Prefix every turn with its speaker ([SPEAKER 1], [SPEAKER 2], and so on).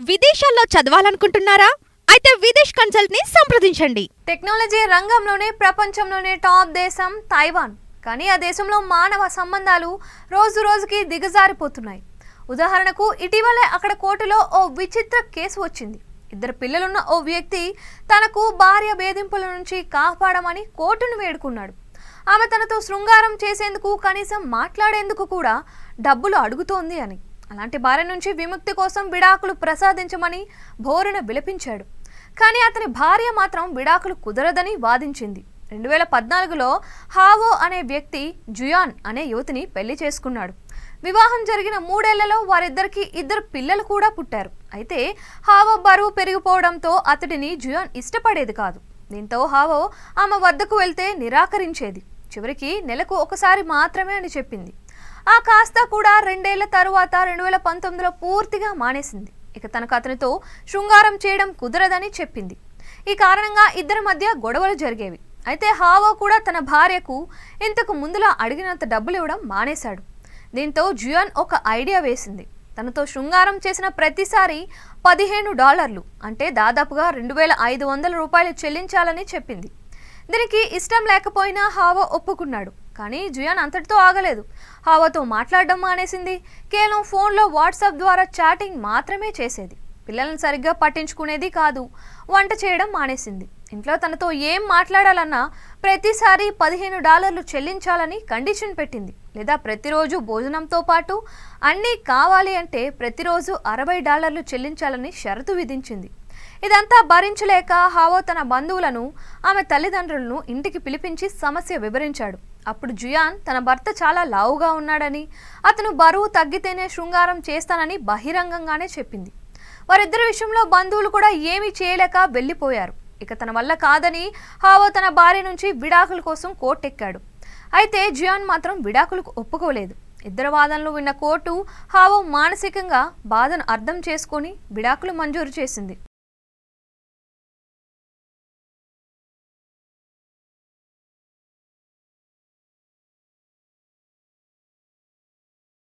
[SPEAKER 1] విదేశాల్లో చదవాలనుకుంటున్నారా? అయితే విదేశ్ కన్సల్ట్ ని సంప్రదించండి.
[SPEAKER 2] టెక్నాలజీ రంగంలోనే ప్రపంచంలోనే టాప్ దేశం తైవాన్. కానీ ఆ దేశంలో మానవ సంబంధాలు రోజు రోజుకి దిగజారిపోతున్నాయి. ఉదాహరణకు ఇటీవలే అక్కడ కోర్టులో ఓ విచిత్ర కేసు వచ్చింది. 2 పిల్లలున్న ఓ వ్యక్తి తనకు భార్య వేధింపుల నుంచి కాపాడమని కోర్టును వేడుకున్నాడు. ఆమె తనతో శృంగారం చేసేందుకు కనీసం మాట్లాడేందుకు కూడా డబ్బులు అడుగుతోంది అని. అలాంటి భార్య నుంచి విముక్తి కోసం విడాకులు ప్రసాదించమని బోరున విలపించాడు. కానీ అతని భార్య మాత్రం విడాకులు కుదరదని వాదించింది. 2014లో హావో అనే వ్యక్తి జుయాన్ అనే యువతిని పెళ్లి చేసుకున్నాడు. వివాహం జరిగిన 3 ఏళ్లలో వారిద్దరికి 2 పిల్లలు కూడా పుట్టారు. అయితే హావో బరువు పెరిగిపోవడంతో అతడిని జుయాన్ ఇష్టపడేది కాదు. దీంతో హావో ఆమె వద్దకు వెళ్తే నిరాకరించేది. చివరికి నెలకు ఒకసారి మాత్రమే అని చెప్పింది. ఆ కాస్త కూడా 2 ఏళ్ల తరువాత 2019లో పూర్తిగా మానేసింది. ఇక తనకు అతనితో శృంగారం చేయడం కుదరదని చెప్పింది. ఈ కారణంగా ఇద్దరి మధ్య గొడవలు జరిగేవి. అయితే హావో కూడా తన భార్యకు ఇంతకు ముందులా అడిగినంత డబ్బులు ఇవ్వడం మానేశాడు. దీంతో జుయాన్ ఒక ఐడియా వేసింది. తనతో శృంగారం చేసిన ప్రతిసారి $15 అంటే దాదాపుగా 2500 రూపాయలు చెల్లించాలని చెప్పింది. దీనికి ఇష్టం లేకపోయినా హావో ఒప్పుకున్నాడు. కానీ జుయాన్ అంతటితో ఆగలేదు. హావోతో మాట్లాడడం మానేసింది. కేవలం ఫోన్లో వాట్సాప్ ద్వారా చాటింగ్ మాత్రమే చేసేది. పిల్లలను సరిగ్గా పట్టించుకునేది కాదు. వంట చేయడం మానేసింది. ఇంట్లో తనతో ఏం మాట్లాడాలన్నా ప్రతిసారి $15 చెల్లించాలని కండిషన్ పెట్టింది. లేదా ప్రతిరోజు భోజనంతో పాటు అన్నీ కావాలి అంటే ప్రతిరోజు $60 చెల్లించాలని షరతు విధించింది. ఇదంతా భరించలేక హావో తన బంధువులను, ఆమె తల్లిదండ్రులను ఇంటికి పిలిపించి సమస్య వివరించాడు. అప్పుడు జుయాన్ తన భర్త చాలా లావుగా ఉన్నాడని, అతను బరువు తగ్గితేనే శృంగారం చేస్తానని బహిరంగంగానే చెప్పింది. వారిద్దరి విషయంలో బంధువులు కూడా ఏమీ చేయలేక వెళ్ళిపోయారు. ఇక తన వల్ల కాదని హావో తన భార్య నుంచి విడాకుల కోసం కోర్టెక్కాడు. అయితే జుయాన్ మాత్రం విడాకులకు ఒప్పుకోలేదు. ఇద్దరు వాదనలు విన్న కోర్టు హావో మానసికంగా బాధను అర్థం చేసుకొని విడాకులు మంజూరు చేసింది.